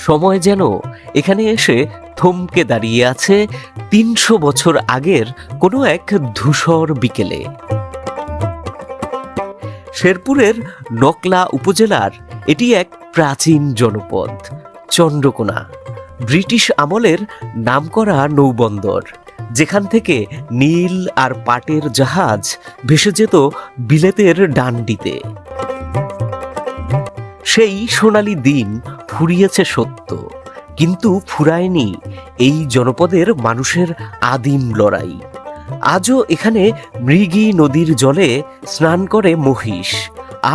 সময় যেন এখানে এসে থমকে দাঁড়িয়ে আছে ৩০০ বছর আগের কোনো এক ধূসর বিকেলে। শেরপুরের নকলা উপজেলার এটি এক প্রাচীন জনপদ চন্দ্রকোনা, ব্রিটিশ আমলের নামকরা নৌবন্দর, যেখান থেকে নীল আর পাটের জাহাজ ভেসে যেত বিলেতের ডান্ডিতে। সেই সোনালি দিন ফুরিয়েছে সত্য, কিন্তু ফুরায়নি এই জনপদের মানুষের আদিম লড়াই। আজও এখানে মৃগী নদীর জলে স্নান করে মহিষ,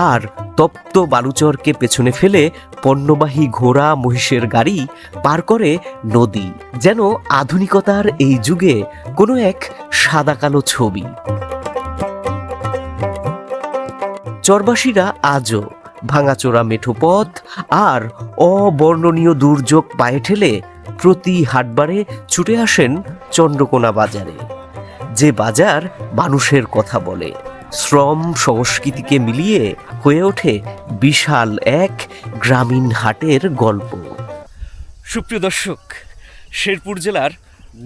আর তপ্ত বালুচরকে পেছনে ফেলে পণ্যবাহী ঘোড়া মহিষের গাড়ি পার করে নদী, যেন আধুনিকতার এই যুগে কোনো এক সাদা কালো ছবি। চরবাসীরা আজও ভাঙাচোরা মেঠো পথ আর অবর্ণনীয় দুর্যোগ পায়ে ঠেলে প্রতি হাটবারে ছুটে আসেন চন্দ্রকোনা বাজারে, যে বাজার মানুষের কথা বলে, শ্রম সংস্কৃতিকে মিলিয়ে হয়ে ওঠে বিশাল এক গ্রামীণ হাটের গল্প। সুপ্রিয় দর্শক, শেরপুর জেলার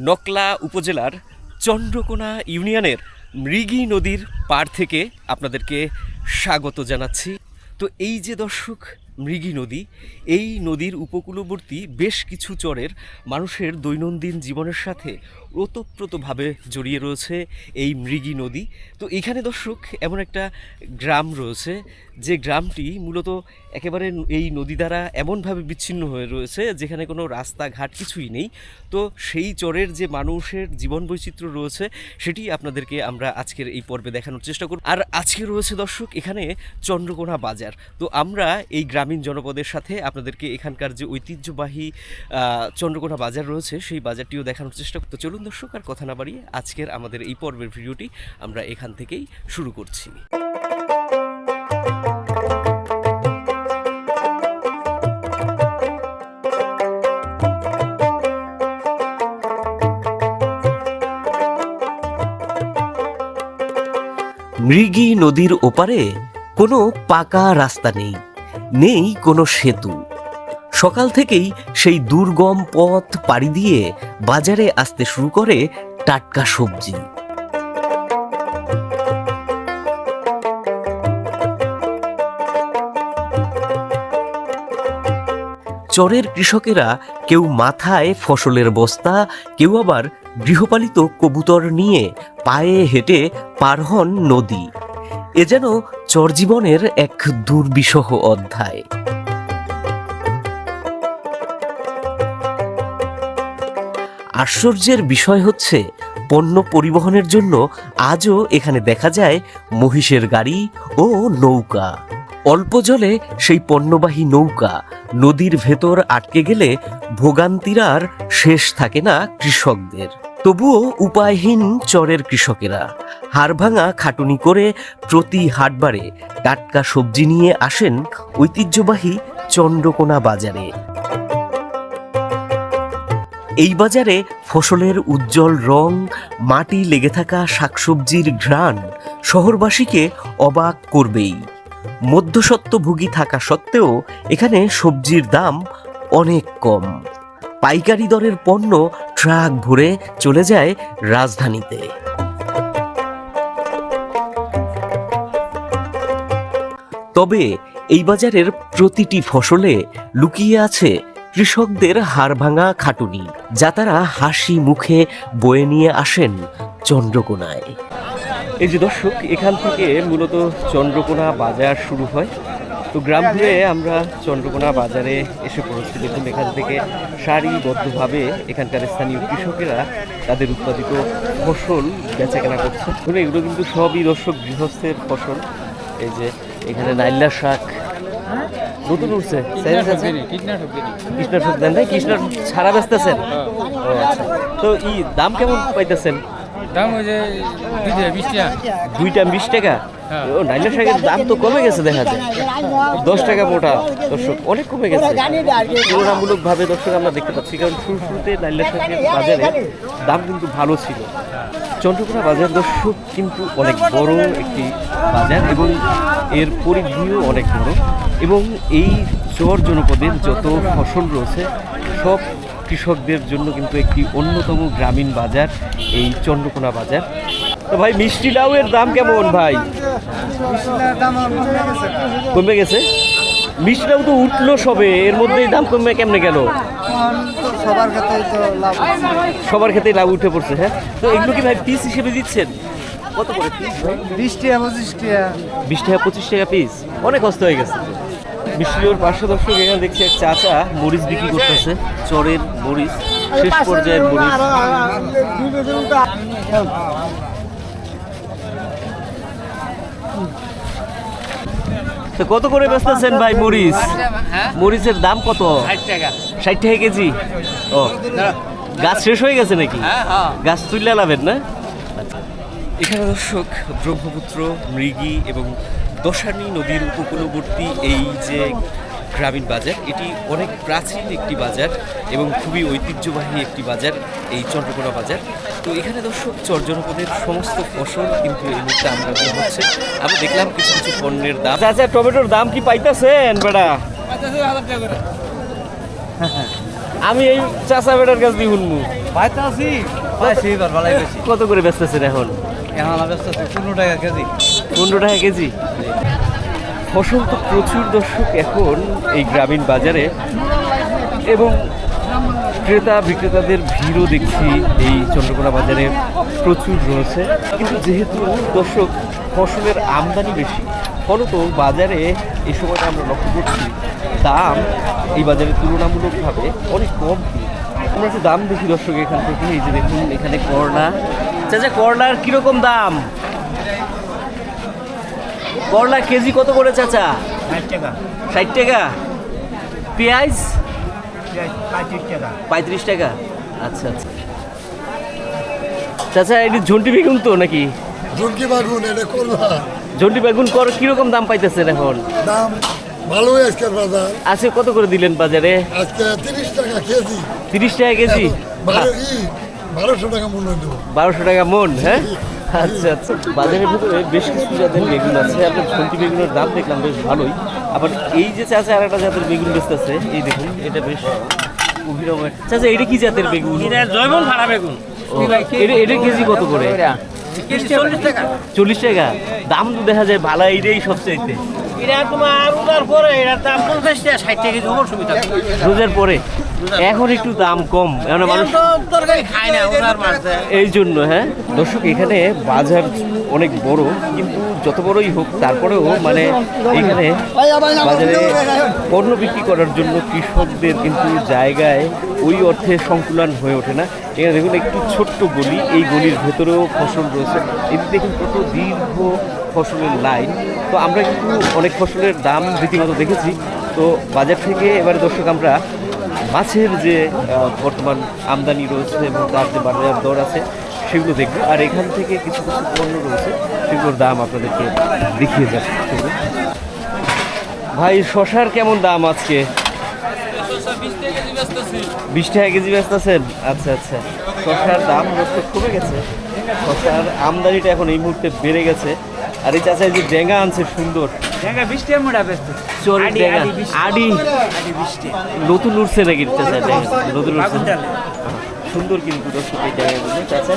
নকলা উপজেলার চন্দ্রকোনা ইউনিয়নের মৃগী নদীর পাড় থেকে আপনাদেরকে স্বাগত জানাচ্ছি। তো এই যে দর্শক মৃগী নদী, এই নদীর উপকূলবর্তী বেশ কিছু চরের মানুষের দৈনন্দিন জীবনের সাথে ওতপ্রোতভাবে জড়িয়ে রয়েছে এই মৃগী নদী। তো এখানে দর্শক এমন একটা গ্রাম রয়েছে, যে গ্রামটি মূলত একেবারে এই নদী দ্বারা এমনভাবে বিচ্ছিন্ন হয়ে রয়েছে যেখানে কোনো রাস্তাঘাট কিছুই নেই। তো সেই চরের যে মানুষের জীবন বৈচিত্র্য রয়েছে সেটি আপনাদেরকে আমরা আজকের এই পর্বে দেখানোর চেষ্টা করব। আর আজকে রয়েছে দর্শক এখানে চন্দ্রকোনা বাজার। তো আমরা এই গ্রামীণ জনপদের সাথে আপনাদেরকে এখানকার যে ঐতিহ্যবাহী চন্দ্রকোনা বাজার রয়েছে সেই বাজারটিও দেখানোর চেষ্টা করতে। চলুন দর্শক, আর কথা না বাড়িয়ে আজকের আমাদের এই পর্বের ভিডিওটি আমরা এখান থেকেই শুরু করছি। মৃগী নদীর ওপারে কোনো পাকা রাস্তা নেই, নেই কোনো সেতু। সকাল থেকেই সেই দুর্গম পথ পাড়ি দিয়ে বাজারে আসতে শুরু করে টাটকা সবজি। চরের কৃষকেরা কেউ মাথায় ফসলের বস্তা, কেউ আবার গৃহপালিত কবুতর নিয়ে পায়ে হেঁটে পার হন নদী। এ যেন চর জীবনের এক দুর্বিষহ অধ্যায়। আশ্চর্যের বিষয় হচ্ছে, পণ্য পরিবহনের জন্য আজও এখানে দেখা যায় মহিষের গাড়ি ও নৌকা। অল্প জলে সেই পণ্যবাহী নৌকা নদীর ভেতর আটকে গেলে ভোগান্তির আর শেষ থাকে না কৃষকদের। তবুও উপায়হীন চরের কৃষকেরা হাড়ভাঙা খাটুনি করে প্রতি হাটবারে টাটকা সবজি নিয়ে আসেন ঐতিহ্যবাহী চন্দ্রকোনা বাজারে। এই বাজারে ফসলের উজ্জ্বল রং, মাটি লেগে থাকা শাকসবজির ঘ্রাণ শহরবাসীকে অবাক করবেই। মধ্যস্বত্বভোগী থাকা সত্ত্বেও এখানে সবজির দাম অনেক কম। পাইকারি দরের পণ্য ট্রাক ভরে চলে যায় রাজধানীতে। তবে এই বাজারের প্রতিটি ফসলে লুকিয়ে আছে কৃষকদের হাড়ভাঙা খাটুনি, যা তারা হাসি মুখে বয়ে নিয়ে আসেন চন্দ্রকোনায়। এই যে দর্শক, এখান থেকে মূলত চন্দ্রকোনা বাজার শুরু হয়। তো গ্রাম ঘুরে আমরা চন্দ্রকোনা বাজারে এসে পড়েছি। দেখুন, এখান থেকে সারিবদ্ধভাবে এখানকার স্থানীয় কৃষকেরা তাদের উৎপাদিত ফসল বেচাকেনা করছে। এগুলো কিন্তু সবই দর্শক গৃহস্থের ফসল। এই যে এখানে নাইলা শাক নতুন উঠছে, কৃষ্ণাশক দেন ভাই, কৃষ্ণাশক ছাড়া বেচতেছেন? ও আচ্ছা। তো দাম কেমন পাইতেছেন? দাম ওই যে 20 টাকা। 2টা 20 টাকা? ও, নাইলা শাকের দাম তো কমে গেছে দেখা যায়, 10 টাকা মোটা। দর্শক, অনেক কমে গেছে তুলনামূলকভাবে। দর্শক, আমরা দেখতে পাচ্ছি, কারণ শুরুতে নাইলা শাকের বাজারে দাম কিন্তু ভালো ছিল। চন্দ্রকোনা বাজার দর্শক কিন্তু অনেক বড় একটি বাজার এবং এর পরিধিও অনেক বড় এবং এই চর জনপদের যত ফসল রয়েছে সব কৃষকদের জন্য কিন্তু একটি অন্যতম গ্রামীণ বাজার এই চন্দ্রকোনা বাজার। তো ভাই মিষ্টি লাউয়ের দাম কেমন ভাই? কমে গেছে? মিষ্টি লাউ তো উঠলো সবে, এর মধ্যেই দাম কমে কেমনে গেল? সবার ক্ষেত্রেই লাভ উঠে পড়ছে। হ্যাঁ, তো এগুলো কি ভাই পিস হিসেবে দিচ্ছেন? কত করে পিস? 20 টাকা 25 টাকা। 20 টাকা 25 টাকা পিস, অনেক কষ্ট হয়ে গেছে। মিষ্টির পাঁচশো দর্শক এখানে দেখছি এক চাচা মরিচ বিক্রি করতেছে, চরের মরিচ, শেষ পর্যায়ের মরিচ। তো কত করে বেচতেছেন ভাই মরিচ? মরিচের দাম কত? 60 টাকা কেজি। ও, গাছ শেষ হয়ে গেছে নাকি? গাছ তুলে লাভেন না? এখানে দর্শক ব্রহ্মপুত্র, মৃগী এবং দশানী নদীর উপকূলবর্তী এই যে গ্রামীণ বাজার, এটি অনেক প্রাচীন একটি বাজার এবং খুবই ঐতিহ্যবাহী একটি বাজার এই চন্দ্রকোনা বাজার। তো এখানে দর্শক চর জনপদের সমস্ত ফসল কিন্তু এই মুহূর্তে আমদানি হচ্ছে। আমরা দেখলাম কিছু কিছু পণ্যের দাম। আচ্ছা, টমেটোর দাম কি পাইতেছেন বেটা? আমি এই চাচা বেটার কাছ দিয়ে শুনবো। কত করে বেচতেছেন এখন? 15 টাকা কেজি। 15 টাকা কেজি। ফসল তো প্রচুর দর্শক এখন এই গ্রামীণ বাজারে এবং ক্রেতা বিক্রেতাদের ভিড়ও দেখছি এই চন্দ্রকোনা বাজারে প্রচুর রয়েছে। কিন্তু যেহেতু দর্শক ফসলের আমদানি বেশি, ফলত বাজারে এই সময়টা আমরা লক্ষ্য করছি দাম এই বাজারে তুলনামূলকভাবে অনেক কম। আমরা একটু দাম দেখি দর্শক এখান থেকে। এই যে দেখুন এখানে করলা। চাচা, করলার কিরকম দাম? করলা কেজি কত করে চাচা? 60 টাকা। 60 টাকা। পেঁয়াজ 35 টাকা। 35 টাকা। আচ্ছা আচ্ছা। চাচা, এটি ঝন্টি বেগুন তো নাকি? ঝুঁকি বাগুন এটা করবা ঝন্টি বেগুন কিরকম দাম পাইতেছেন এখন? দাম ভালোই আজকের বাজার। আজকে কত করে দিলেন বাজারে? আজকে 30 টাকা কেজি। 30 টাকা কেজি। 1200 টাকা মূল্য দেবো। 1200 টাকা মন। হ্যাঁ, আচ্ছা আচ্ছা। বাজারের ভিতরে বেশ কিছু জাতের বেগুন আছে। আপনার ঝন্টি বেগুনের দাম দেখলাম বেশ ভালোই। আবার এই যে চাচা আর একটা জাতের বেগুন বেচতেছে, এই দেখুন এটা বেশ অভিনব। চাচা, এটা কি জাতের বেগুন? জয়মন ভাড়া বেগুন। ও, এটা কেজি কত করে? 40 টাকা। 40 টাকা। দাম তো দেখা যায় ভালো, এইটাই সবচাইতে। এটা তোমার রোজার পরে এটার দাম 50 টাকা 60 টাকা কেজি হবার সুবিধা। রোজার পরে এখন একটু দাম কম, এখন মানুষ তরকারি খায় না ওনার মাঝে। এই জন্য। হ্যাঁ দর্শক, এখানে বাজার অনেক বড়, কিন্তু যত বড়ই হোক তারপরেও মানে এখানে বাজারে পণ্য বিক্রি করার জন্য কৃষকদের কিন্তু জায়গায় ওই অর্থে সংকুলান হয়ে ওঠে না। এখানে দেখুন একটু ছোট্ট গলি, এই গলির ভেতরেও ফসল রয়েছে। এটি দেখুন কত দীর্ঘ ফসলের লাইন। তো আমরা কিন্তু অনেক ফসলের দাম রীতিমতো দেখেছি। তো বাজার থেকে এবারে দর্শক আমরা মাছের যে বর্তমান আমদানি রয়েছে এবং তার যে বাজার দর আছে সেগুলো দেখবো। আর এখান থেকে কিছু কিছু পণ্য রয়েছে সেগুলোর দাম আপনাদেরকে দেখিয়ে যাচ্ছে। ভাই, শশার কেমন দাম আজকে? 20 টাকা কেজি বেচতেছেন? আচ্ছা আচ্ছা। শশার দাম দর্শক কমে গেছে। শশার আমদানিটা এখন এই মুহূর্তে বেড়ে গেছে। আর এই চাচা যে ডেঙ্গা আনছে সুন্দর, 20 টাকা মোটা বেচতে। চরের ডেঙ্গা, আডি নতুন উঠছে নাকি চাচা? নতুন উঠছে, সুন্দর কিন্তু দর্শক এই ডেঙ্গাগুলো চাচা।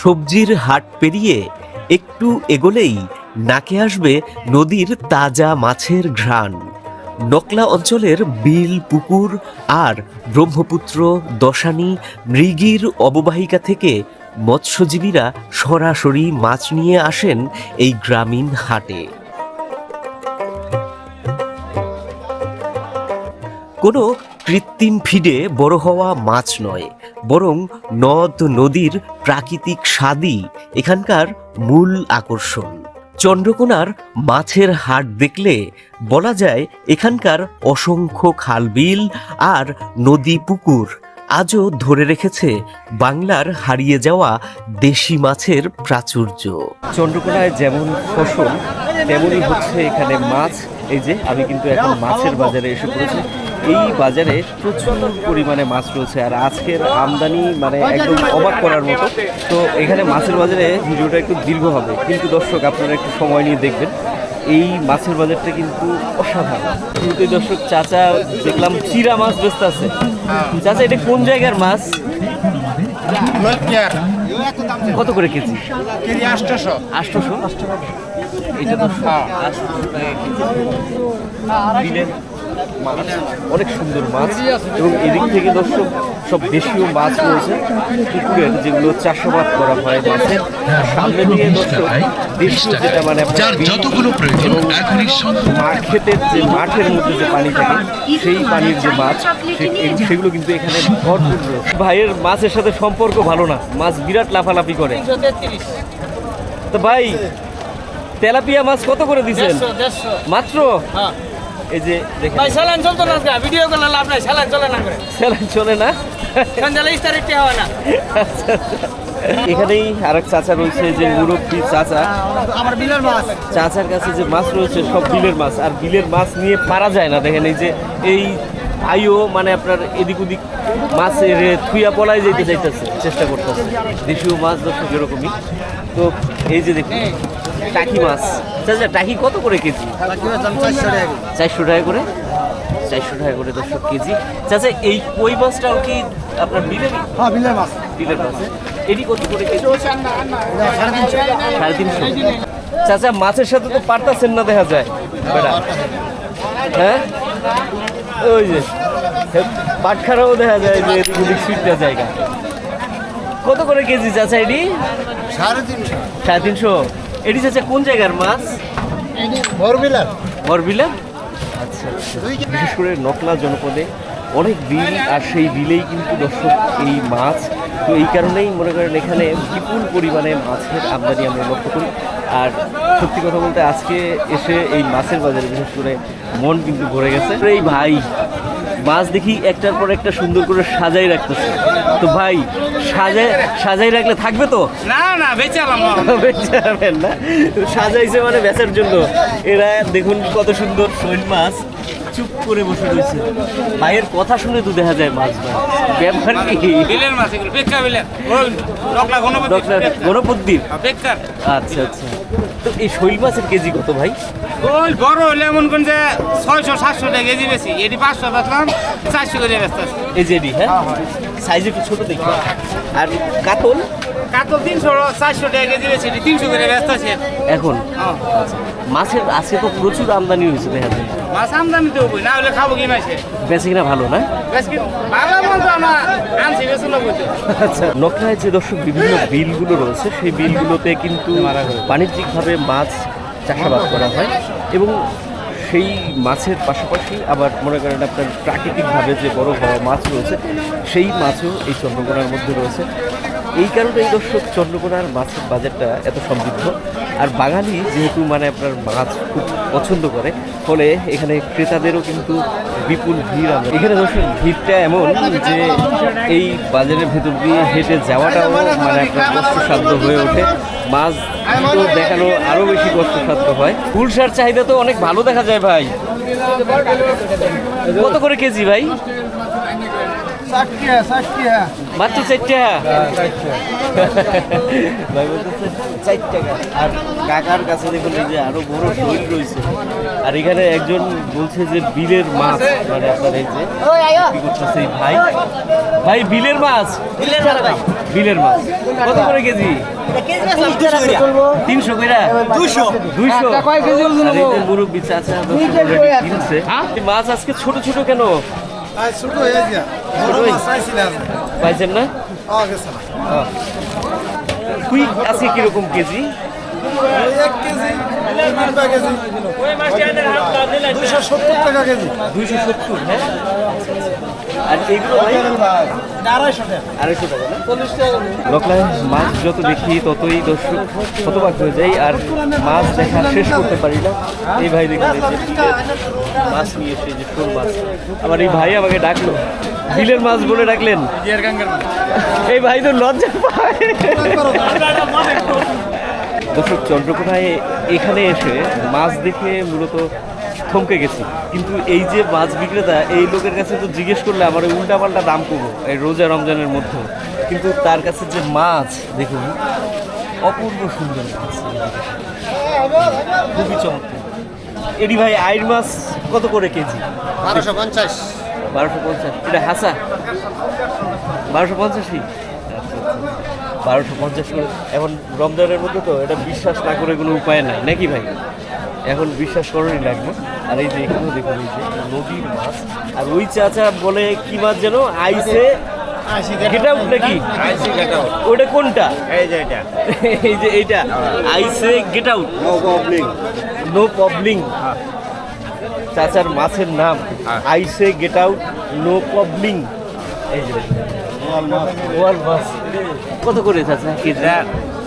সবজির হাট পেরিয়ে একটু এগোলেই নাকে আসবে নদীর তাজা মাছের ঘ্রাণ। নকলা অঞ্চলের বিল, পুকুর আর ব্রহ্মপুত্র, দশানী, মৃগীর অববাহিকা থেকে মৎস্যজীবীরা সরাসরি মাছ নিয়ে আসেন এই গ্রামীণ হাটে। কোনো কৃত্রিম ফিডে বড় হওয়া মাছ নয়, বরং নদ নদীর প্রাকৃতিক স্বাদই এখানকার মূল আকর্ষণ। চন্দ্রকোনার মাছের হাট দেখলে বলা যায় এখানকার অসংখ্য খালবিল আর নদী পুকুর আজও ধরে রেখেছে বাংলার হারিয়ে যাওয়া দেশি মাছের প্রাচুর্য। চন্দ্রকোনায় যেমন ফসল তেমনই হচ্ছে এখানে মাছ। এই যে আমি কিন্তু এখন মাছের বাজারে এসে পড়েছি। এই বাজারে প্রচুর পরিমাণে মাছ রয়েছে আর আজকের আমদানি মানে একদম অবাক করার মতো। তো এখানে মাছের বাজারে ভিডিওটা একটু দীর্ঘ হবে, কিন্তু দর্শক আপনারা একটু সময় নিয়ে দেখবেন। এই মাছের বাজারটা কিন্তু অসাধারণ। কিন্তু দর্শক চাচা দেখলাম চিরা মাছ বেচতে আছে। চাচা এটা কোন জায়গার মাছ? কত করে কেজি? 800। এটা তো বিলের মাছ, অনেক সুন্দর মাছ। এবং এদিক থেকে দর্শক সব দেশীয় মাছ রয়েছে পুকুরের, যেগুলো চাষাবাদ করা হয় মাছের। সামনে দিয়ে দর্শক দেশীয় যেটা মানে মাঠ ক্ষেতের যে মাঠের মধ্যে যে পানি থাকে সেই পানির যে মাছ সেগুলো কিন্তু এখানে ভরপুর রয়েছে। ভাইয়ের মাছের সাথে সম্পর্ক ভালো না, মাছ বিরাট লাফালাফি করে। তো ভাই তেলাপিয়া মাছ কত করে দিচ্ছেন? মাত্র? এই যে দেখেন ভাই স্যালাইন চলতো না, ভিডিও করলে লাভ নাই, স্যালাইন চলে না করে, স্যালাইন চলে না। সন্ধ্যালে ইস্তারিতে হয় না। এখানেই আরেক চাচা রয়েছে, যে মুরব্বী চাচা। আমার বিলের মাছ। চাচার কাছে যে মাছ রয়েছে সব বিলের মাছ, আর বিলের মাছ নিয়ে পারা যায় না। দেখেন এই যে এই আইও মানে আপনার এদিক ওদিক মাছের থুইয়া পলাই যেতে চাইতেছে, চেষ্টা করতেছে। দেশীয় মাছ দর্শক এরকমই। তো এই যে দেখুন টাকি মাছ। চাচা টাকি কত করে কেজি? 400 টাকা করে। 400 টাকা করে দর্শক কেজি। চাচা এই কই মাছটাও কি আপনার বিলের? হ্যাঁ, বিলের মাছ। বিলের মাছ এটি কত করে কেজি? 350। চাচা মাছের সাথে তো পারতাছেন না দেখা যায় বেটা। হ্যাঁ ওই যে পাটখারাও দেখা যায় যে এদিক ওদিক সুইটটা জায়গা। কত করে কেজি চাচা এটি? 350। এটি চাচা কোন জায়গার মাছ? বরবিলার। আচ্ছা, বিশেষ করে নকলা জনপদে অনেক বিল, আর সেই বিলেই কিন্তু দর্শক এই মাছ। তো এই কারণেই মনে করেন এখানে বিপুল পরিমাণে মাছের আমদানি আমরা লক্ষ্য করি। আর সত্যি কথা বলতে আজকে এসে এই মাছের বাজারে বিশেষ করে মন কিন্তু ভরে গেছে। এই ভাই মাছ দেখি একটার পর একটা সুন্দর করে সাজাই রাখতেছে। তো ভাই সাজাই রাখলে থাকবে তো? না না, বেচালাম বেচাবেন না, সাজাইছে মানে বেচার জন্য। এরা দেখুন কত সুন্দর শৈল মাছ চুপ করে বসে রয়েছে। ভাইয়ের কথা শুনে তো দেখা যায় মাছ ভাই। ব্যাপার কি? বিলের মাছ, এগুলো বেক্কা বিলের, ওই নকলা গণপদ্দির। বেক্কার। আচ্ছা আচ্ছা। তো এই শৈল মাছের কেজি কত ভাই? ওই বড় হলে এমন কোন যে 600-700 টাকা কেজি বেশি, এটি 500 বেচলাম, 400 করে ব্যস্ত আছে। এই যে এটি, হ্যাঁ সাইজ একটু ছোট দেখি। আর কাতল? কাতল 300-400 টাকা কেজি বেশি, এটি 300 করে ব্যস্ত আছে এখন। আচ্ছা, মাছের আজকে তো প্রচুর আমদানি হয়েছে দেখা যায়। মাছ আমদানি তো হবই না, হলে খাবো কি মাছে? বেশি কিনা ভালো না? বেশ কি ভালো বলতো, আমরা আনছি বেশি লোক হইতো। আচ্ছা, নকলায় যে দর্শক বিভিন্ন বিলগুলো রয়েছে সেই বিলগুলোতে কিন্তু বাণিজ্যিকভাবে মাছ চাষাবাদ করা হয়, এবং সেই মাছের পাশাপাশি আবার মনে করেন আপনার প্রাকৃতিকভাবে যে বড় বড় মাছ রয়েছে সেই মাছও এই চন্দ্রকোনার মধ্যে রয়েছে। এই কারণে এই দর্শক চন্দ্রকোনার মাছের বাজারটা এত সমৃদ্ধ। আর বাঙালি যেহেতু মানে আপনার মাছ খুব পছন্দ করে, ফলে এখানে ক্রেতাদেরও কিন্তু বিপুল ভিড়। আমরা এখানে দর্শক ভিড়টা এমন যে এই বাজারের ভেতর দিয়ে হেঁটে যাওয়াটাও মানে আপনার কষ্টসাধ্য হয়ে ওঠে। মাছ তো দেখানো আরও বেশি কষ্টসাধ্য হয়। গুলশার চাহিদা তো অনেক ভালো দেখা যায় ভাই। কত করে কেজি ভাই? মাত্র 4 টাকা। ভাই বলতেছে 4 টাকা। আর কাকার কাছে দেখুন এই যে আরো বড় শৈল রয়েছে। আর এখানে একজন বলছে যে বিলের মাছ, মানে আপনার এই যে কি করতেছে এই ভাই। ভাই বিলের মাছ? বিলের মাছ কত করে কেজি? 300 কইরা? 200। আর এই যে মুরব্বি চাচা অলরেডি কিনছে। মাছ আজকে ছোট ছোট কেন? পাইছেন না? তুই আজকে কিরকম কেজি? 270 টাকা কেজি। 270, হ্যাঁ। আর এগুলো ভাই 250 টাকা না? লোকলায় মাছ যত দেখি ততই দর্শক শতভাগ হয়ে যাই, আর মাছ দেখা শেষ করতে পারি না। এই ভাই দেখুন এই যে বিলের মাছ নিয়ে এসে যে শোল মাছ, আমার এই ভাই আমাকে ডাকলো, বিলের মাছ বলে ডাকলেন। এই ভাই তো লজ্জা পায়। দর্শক চন্দ্রকোনায় এখানে এসে মাছ দেখে মূলত থমকে গেছি, কিন্তু এই যে মাছ বিক্রেতা এই লোকের কাছে তো জিজ্ঞেস করলে আমার উল্টাপাল্টা দাম করবো এই রোজা রমজানের মধ্যে, কিন্তু তার কাছে যে মাছ দেখুন অপূর্ব সুন্দর মাছ, খুবই চমৎকার। এটি ভাই আইর মাছ কত করে কেজি? 1250। 1250। এটা হাসা 1250ই। 1250 করে। এখন রমজানের মধ্যে তো এটা বিশ্বাস না করে কোনো উপায় নাই নাকি ভাই? এখন বিশ্বাস করারই লাগবে। আর এই যে এখানেও দেখুন এই যে নদীর মাছ, আর ওই চাচা বলে কি মাছ যেন আইসে গেট আউট নাকি? ওটা কোনটা? এই যে এটা এই যে এইটা আইসে গেট আউট, নো প্রবলিং। চাচার মাছের নাম আইসে গেট আউট, নো প্রবলিং। এই যে বোয়াল মাছ কত করে চাচা কেজি?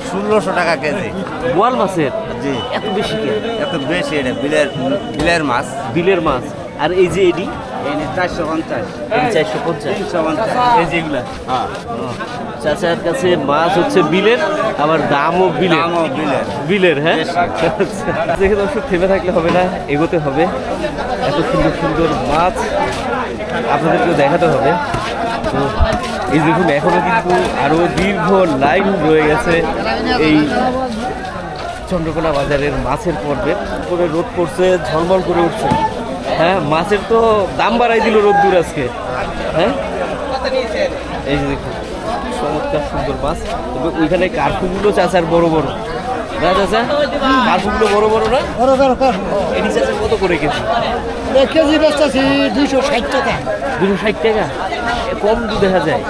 1600 টাকা কেজি। বোয়াল মাছের জি। এত বেশি কেন? এত বেশি, এটা বিলের মাছ। বিলের মাছ। আর এই যে এডি এই 450, 450। 350। এই যেগুলা হ্যাঁ, চাচার কাছে মাছ হচ্ছে বিলের, আবার দামও বিলের। দামও বিলের। বিলের, হ্যাঁ। বেশি। দেখে দর্শক থেমে থাকলে হবে না, এগোতে হবে। এত সুন্দর সুন্দর মাছ আপনাদেরকেও দেখাতে হবে। তো এই দেখুন এখনো কিন্তু আরো দীর্ঘ লাইন রয়ে গেছে এই চন্দ্রকোনা বাজারের মাছের পর্বে। উপরে রোদ পড়ছে, ঝলমল করে উঠছে। হ্যাঁ, মাছের তো দাম বাড়াই দিল রোদ্দুর আজকে। হ্যাঁ, এই যে দেখুন চমৎকার সুন্দর মাছ। তবে ওইখানে কার্পুগুলো চাচার বড় বড় না চাচা? কার্পুগুলো বড় বড় না? এটি চাচা কত করে কেজি? কেজি বেচতেছি 260 টাকা। 260 টাকা? কম দেখা যায়।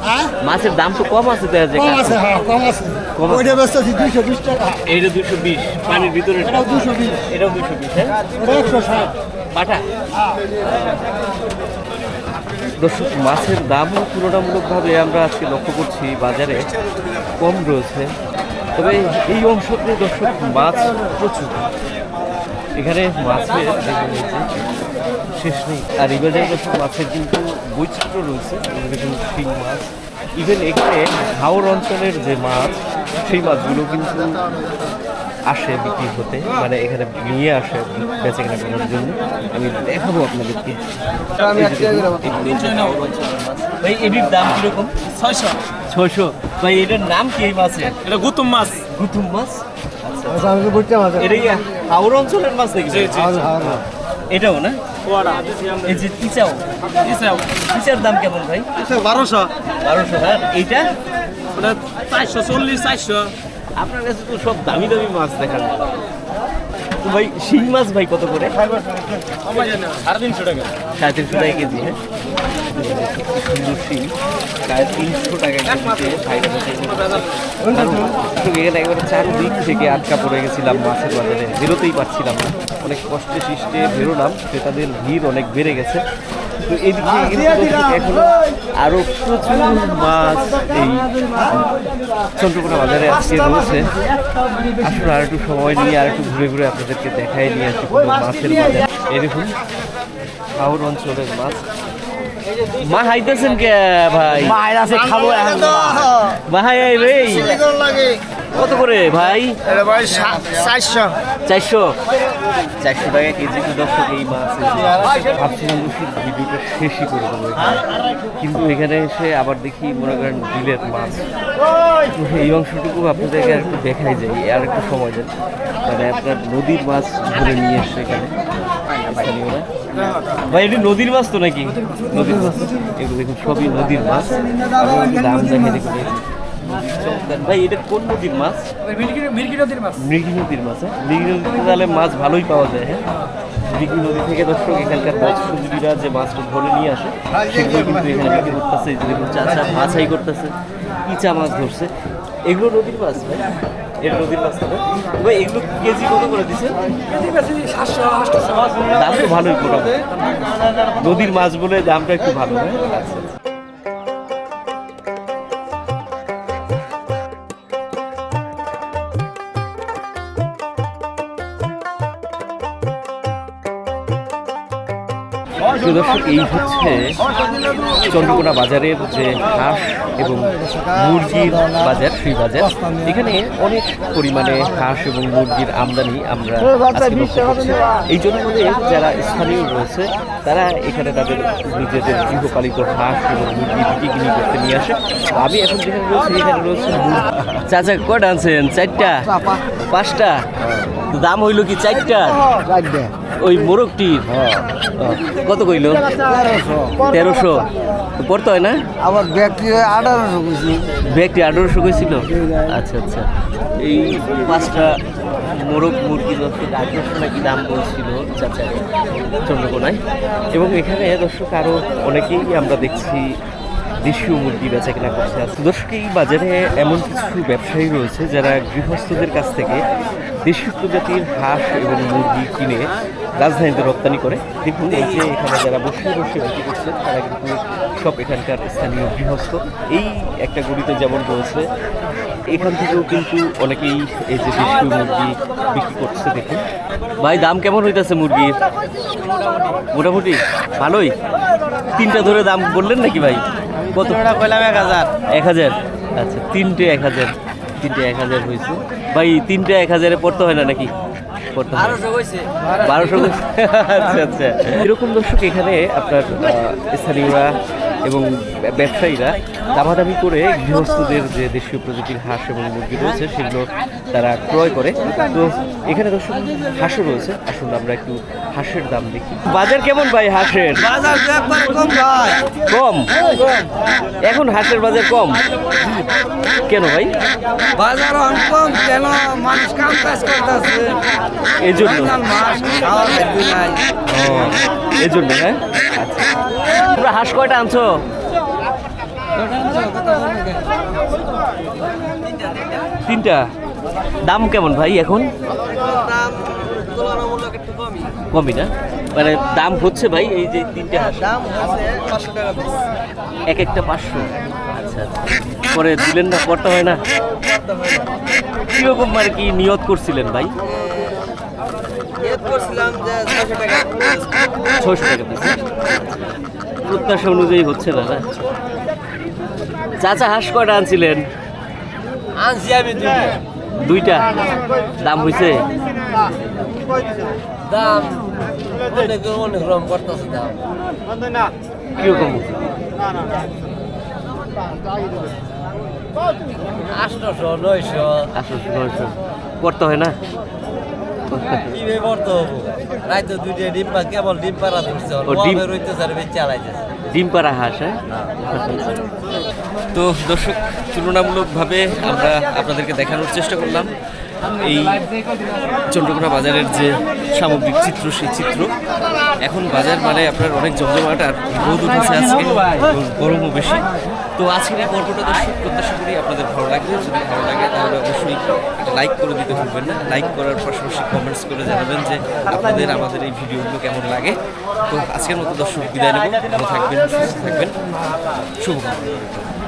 হ্যাঁ, মাছের দাম তো কম আছে দেখা যায়। কম আছে, হ্যাঁ কম আছে। কম আছে। ওইটা বেচতেছি 220 টাকা। এইটা 220 পানির ভিতরে, এটাও 220। এটাও 220। হ্যাঁ, ওটা 160। পাঠা। দর্শক মাছের দামও তুলনামূলকভাবে আমরা আজকে লক্ষ্য করছি বাজারে কম রয়েছে। তবে এই অংশতে দর্শক মাছ প্রচুর। এখানে মাছের দেখুন এই যে শেষ নেই। আর এই বাজারে দর্শক মাছের কিন্তু বৈচিত্র্য রয়েছে। দেখুন শিং মাছ, ইভেন এখানে হাওর অঞ্চলের যে মাছ সেই মাছগুলো কিন্তু আসে বিক্রি হতে, মানে এখানে নিয়ে আসে বেঁচে কেনা করার জন্য। আমি দেখাবো আপনাদেরকে। ভাই এটির দাম কিরকম? 600। ভাই এটার নাম কি এই মাছের? এটা গুতুম মাছ। গুতুম মাছ। আমি বুঝতে পারছি। এটাই হাওর অঞ্চলের মাছ নাকি? এটাও না? এই যে তিচাও, তিচার দাম কেমন ভাই? 1200। 1200। হ্যাঁ, এইটা ওটা 440, 400। আপনার কাছে তো সব দামি দামি মাছ দেখান। তো ভাই শিং মাছ ভাই কত করে? 350 টাকা। 350 টাকা কেজি। হ্যাঁ, সুন্দর শিং 350 টাকা কেজিতে ভাই। এখানে একেবারে চারদিক থেকে আটকা পড়ে গেছিলাম মাছের বাজারে, বেরোতেই পারছিলাম না। অনেক কষ্টে সৃষ্টে বেরোলাম, ক্রেতাদের ভিড় অনেক বেড়ে গেছে। তো এইদিকে এখনো আরো প্রচুর মাছ এই চন্দ্রকোনা বাজারে আজকে রয়েছে। আসলে আর একটু সময় নিয়ে আর একটু ঘুরে ঘুরে আপনাদেরকে দেখাই নিয়ে আসি পুরো মাছের বাজার। এই দেখুন হাওর অঞ্চলের মাছ। মা হাইতেছেন কে ভাই? খাবো এখন। ভাই রে কত করে ভাই? এটা ভাই 400। 400 টাকা কেজি। তো দর্শক এই মাছ ভাবছিলাম ভিডিওটা শেষই করে দেবো এখানে, কিন্তু এখানে এসে আবার দেখি মনে করেন বিলের মাছ। তো এই অংশটুকু আপনাদেরকে আর একটু দেখাই যায়, আর একটু সময় দেন। মানে আপনার নদীর মাছ ধরে নিয়ে এসছে এখানে স্থানীয়রা। ভাই এটি নদীর মাছ তো নাকি? নদীর মাছ। এগুলো দেখুন সবই নদীর মাছ। দাম দেখে দেখুন ভাই এটা কোন নদীর মাছ? মির্গি নদীর মাছ। মৃগী নদীর মাছ। হ্যাঁ, মৃগী নদীতে তাহলে মাছ ভালোই পাওয়া যায়। হ্যাঁ, মৃগী নদী থেকে দর্শক এখানকার মৎস্যজীবীরা যে মাছটা ধরে নিয়ে আসে সেগুলো কিন্তু এখানে বিক্রি করতেছে। দেখুন চাচা মাছাই করতেছে, ইচা মাছ ধরছে। এগুলো নদীর মাছ ভাই? এটা নদীর মাছ না? ভাই এগুলো কেজি কত করে দিছে? কেজি বেশি 700 800 দাম তো ভালোই মোটামুটি। নদীর মাছ বলে দামটা একটু ভালো, হ্যাঁ? আচ্ছা। তো দর্শক, এই হচ্ছে চন্দ্রকোনা বাজারের যে হাঁস এবং মুরগির বাজার, সেই বাজার। এখানে অনেক পরিমাণে হাঁস এবং মুরগির আমদানি আমরা আজকে লক্ষ্য করছি। এই জন্য যারা স্থানীয় রয়েছে তারা এখানে তাদের নিজেদের গৃহপালিত হাঁস এবং মুরগি বিক্রি করতে নিয়ে আসে। আমি এখন যেখানে রয়েছি এখানে রয়েছে চাচা, কয়টা আনছেন? 4টা 5টা? দাম হইল কি 4টা? ওই মোরগটির কত কইল? 1300 পড়তে হয় না? আবার ব্যক্তি 1800 কইছি। ব্যাগটি 1800 কইছিল? আচ্ছা আচ্ছা। এই 5টা মোরগ মুরগি 1800 নাকি দাম বলছিল চাচা চন্দ্রকোনায়। এবং এখানে দর্শক আরও অনেকেই আমরা দেখছি দেশীয় মুরগি বেচা কেনা করছে। দর্শক, এই বাজারে এমন কিছু ব্যবসায়ী রয়েছে যারা গৃহস্থদের কাছ থেকে দেশীয় প্রজাতির হাঁস এবং মুরগি কিনে রাজধানীতে রপ্তানি করে। দেখুন, এই যে এখানে যারা বসে বসে বিক্রি করছে তারা কিন্তু সব এখানকার স্থানীয় গৃহস্থ। এই একটা গড়িতে যেমন রয়েছে, এখান থেকেও কিন্তু অনেকেই এই যে দেশীয় মুরগি বিক্রি করছে। দেখুন ভাই, দাম কেমন হইতেছে মুরগির? মোটামুটি ভালোই। 3টা ধরে দাম বললেন নাকি ভাই? কত কইলাম? 1000। 1000? আচ্ছা, 3টে 1000। 3টে 1000 হয়েছে ভাই। 3টে 1000-এ পড়তে হয় না নাকি? 1200। আচ্ছা আচ্ছা। এরকম দর্শক, এখানে আপনার স্থানীয়রা এবং ব্যবসায়ীরা দামাদামি করে গৃহস্থদের যে দেশীয় প্রজাতির হাঁস এবং মুরগি রয়েছে সেগুলো তারা ক্রয় করে। তো এখানে দর্শক হাঁসও রয়েছে। আসুন আমরা একটু হাঁসের দাম দেখি। বাজার কেমন ভাই হাঁসের? বাজার একবার কম ভাই। কম? এখন হাঁসের বাজার কম কেন ভাই? বাজার কম কেন? মানুষ কাম কাজ করতেছে, এই জন্য? মাছ খাওয়া নাই। ও, এই জন্য? হ্যাঁ, আচ্ছা। তোমরা হাঁস কয়টা আনছো? 3টা। দাম কেমন ভাই এখন? কমই না? মানে দাম হচ্ছে ভাই এই যে 3টে হাঁস দাম আছে 500 টাকা পিস। এক একটা 500? আচ্ছা আচ্ছা। পরে দিলেন না? করতে হয় না? কিরকম মানে কি নিয়ত করছিলেন ভাই? নিয়ত করছিলাম যে 600 টাকা। 600 টাকা পিস? প্রত্যাশা অনুযায়ী হচ্ছে না, না? চাচা, হাঁস কয়টা আনছিলেন? আনছি আমি 2টা। দাম হয়েছে? দাম অনেক রকম করতেছে দাম। কিরকম? 800 900 800 করতে হয় না? কি বে করতে হবে? রাইতে 2টা ডিম পা কেবল ডিম পাড়া ধরছে। ও, ডিম রইতেছে আর বেচে চালাইতেছে। ডিম পাড়া হাঁস, হ্যাঁ? তো দর্শক, তুলনামূলকভাবে আমরা আপনাদেরকে দেখানোর চেষ্টা করলাম এই চন্দ্রকোনা বাজারের যে সামগ্রিক চিত্র, সেই চিত্র। এখন বাজার মানে আপনার অনেক জমজমাট, আর রোদ উঠেছে আজকে, গরমও বেশি। তো আজকের এই পর্বটা দর্শক প্রত্যাশা করি আপনাদের ভালো লাগবে। যদি ভালো লাগে তাহলে অবশ্যই একটা লাইক করে দিতে ভুলবেন না। লাইক করার পাশাপাশি কমেন্টস করে জানাবেন যে আপনাদের আমাদের এই ভিডিওগুলো কেমন লাগে। তো আজকের মতো দর্শক বিদায় নেব। ভালো থাকবেন, সুস্থ থাকবেন। শুভকামনা।